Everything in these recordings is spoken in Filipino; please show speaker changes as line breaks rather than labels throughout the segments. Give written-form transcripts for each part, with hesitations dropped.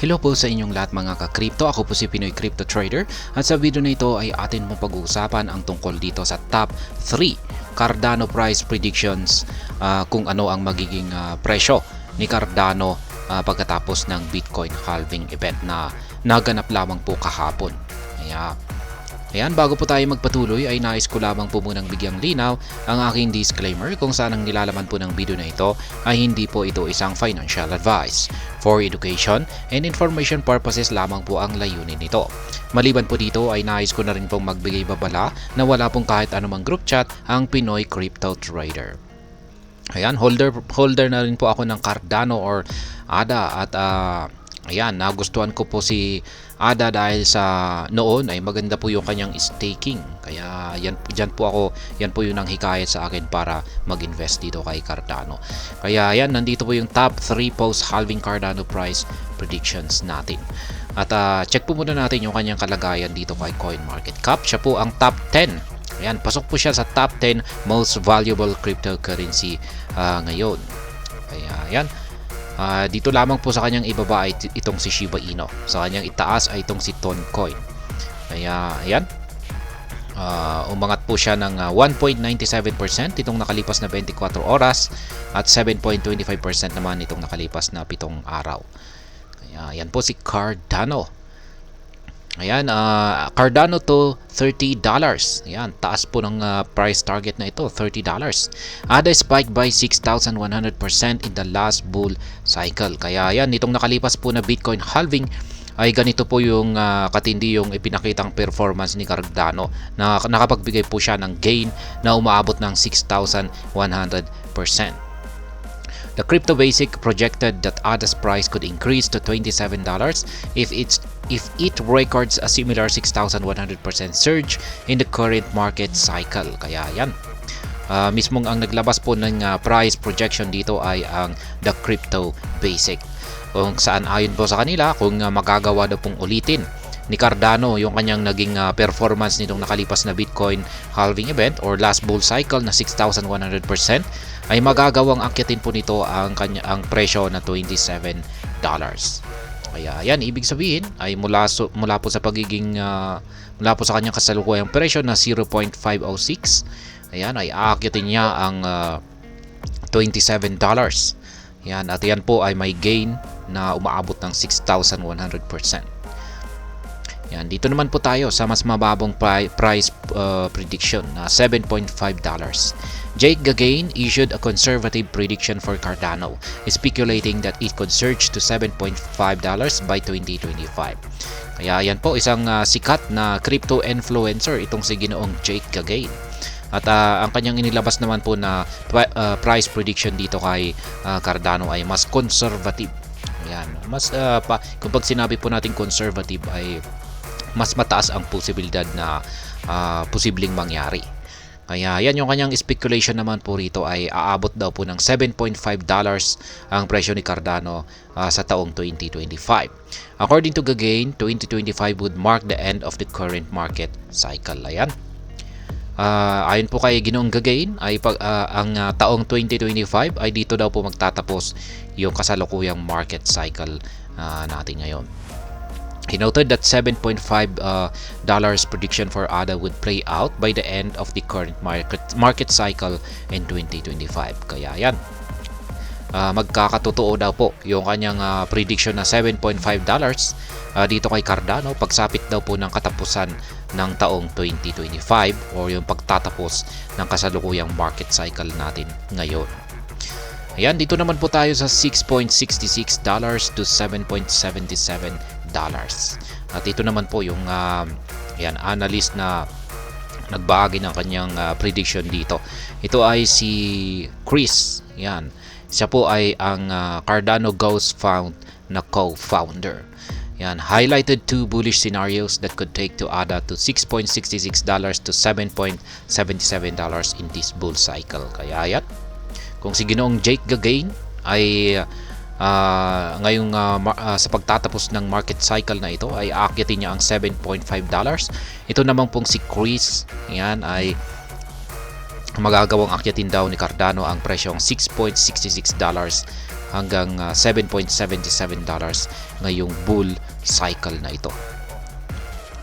Hello po sa inyong lahat mga ka-crypto. Ako po si Pinoy Crypto Trader at sa video na ito ay atin mong pag-uusapan ang tungkol dito sa top 3 Cardano price predictions, kung ano ang magiging presyo ni Cardano pagkatapos ng Bitcoin halving event na naganap lamang po kahapon. Ayan, bago po tayo magpatuloy ay nais ko lamang po munang bigyang linaw ang aking disclaimer kung saan ang nilalaman po ng video na ito ay hindi po ito isang financial advice. For education and information purposes lamang po ang layunin nito. Maliban po dito ay nais ko na rin pong magbigay babala na wala pong kahit anumang group chat ang Pinoy Crypto Trader. Ayan, holder na rin po ako ng Cardano or ADA at ayan, nagustuhan ko po si ADA dahil sa noon ay maganda po yung kanyang staking. Kaya yan po yung nang hikayat sa akin para mag-invest dito kay Cardano. Kaya yan, nandito po yung top 3 post-halving Cardano price predictions natin. At check po muna natin yung kanyang kalagayan dito kay CoinMarketCap. Siya po ang top 10. Ayan, pasok po siya sa top 10 most valuable cryptocurrency ngayon. Kaya yan. Dito lamang po sa kanyang ibaba ay itong si Shiba Inu. Sa kanyang itaas ay itong si Toncoin. Kaya ayan. Umangat po siya ng 1.97% itong nakalipas na 24 oras at 7.25% naman itong nakalipas na 7 araw. Kaya yan po si Cardano. Ayan, Cardano to $30. Ayan, taas po ng price target na ito, $30. ADA spike by 6,100% in the last bull cycle. Kaya ayan, itong nakalipas po na Bitcoin halving ay ganito po yung katindi yung ipinakitang performance ni Cardano na nakapagbigay po siya ng gain na umaabot ng 6,100%. The Crypto Basic projected that ADA's price could increase to $27 if it records a similar 6,100% surge in the current market cycle. Kaya yan. Mismong ang naglabas po ng price projection dito ay ang The Crypto Basic. Kung saan ayon po sa kanila kung magagawa daw pong ulitin ni Cardano yung kanyang naging performance nitong nakalipas na Bitcoin halving event or last bull cycle na 6,100%, ay magagawang akyatin po nito ang presyo na $27. Kaya yan, ibig sabihin ay mula po sa kanyang kasalukuyang presyo na 0.506, ayan, ay aakyatin niya ang $27. Yan, at yan po ay may gain na umaabot ng 6,100%. Yan, dito naman po tayo sa mas mababang price prediction na $7.5. Jake Gagain issued a conservative prediction for Cardano, speculating that it could surge to $7.5 by 2025. Kaya yan po, isang sikat na crypto influencer itong si Ginoong Jake Gagain. At ang kanyang inilabas naman po na price prediction dito kay Cardano ay mas conservative. Yan, kung pag sinabi po natin conservative ay mas mataas ang posibilidad na posibleng mangyari. Kaya yan, yung kanyang speculation naman po rito ay aabot daw po ng $7.5 ang presyo ni Cardano sa taong 2025. According to Gagain, 2025 would mark the end of the current market cycle. Ayan. Ayon po kay Ginoong Gagain ay ang taong 2025 ay dito daw po magtatapos yung kasalukuyang market cycle natin ngayon. He noted that $7.5 prediction for ADA would play out by the end of the current market cycle in 2025. Kaya yan, magkakatotoo daw po yung kanyang prediction na $7.5 dito kay Cardano pagsapit daw po ng katapusan ng taong 2025 o yung pagtatapos ng kasalukuyang market cycle natin ngayon. Ayan, dito naman po tayo sa $6.66 to $7.77. At ito naman po yung analyst na nagbahagi ng kanyang prediction dito. Ito ay si Chris. Yan. Siya po ay ang Cardano Ghost Fund na co-founder. Yan, highlighted two bullish scenarios that could take to ADA to $6.66 to $7.77 in this bull cycle. Kaya yan, kung si Ginoong Jake Gagain ay ngayong sa pagtatapos ng market cycle na ito ay aakyatin niya ang $7.5. Ito naman pong si Chris, yan, ay magagawang akyatin daw ni Cardano ang presyong $6.66 hanggang $7.77 ngayong bull cycle na ito.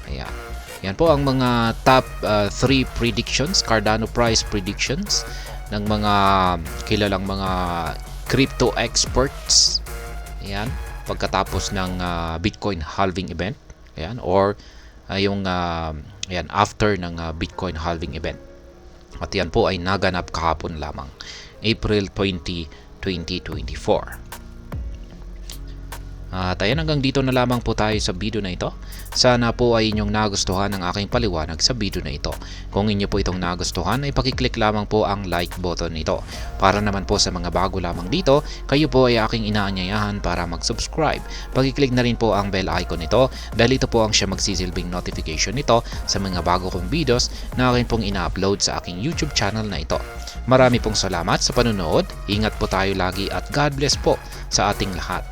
Ayan. Yan po ang mga top 3 predictions, Cardano price predictions ng mga kilalang mga crypto experts. Ayan, pagkatapos ng Bitcoin halving event. Ayan, or yung ayan, after ng Bitcoin halving event. At yan po ay naganap kahapon lamang, April 20, 2024. At ayan, hanggang dito na lamang po tayo sa video na ito. Sana po ay inyong nagustuhan ang aking paliwanag sa video na ito. Kung inyo po itong nagustuhan ay pakiclick lamang po ang like button nito. Para naman po sa mga bago lamang dito, kayo po ay aking inaanyayahan para mag-subscribe. Pakiclick na rin po ang bell icon nito dahil ito po ang siya magsisilbing notification nito sa mga bago kong videos na akin pong ina-upload sa aking YouTube channel na ito. Marami pong salamat sa panunood, ingat po tayo lagi at God bless po sa ating lahat.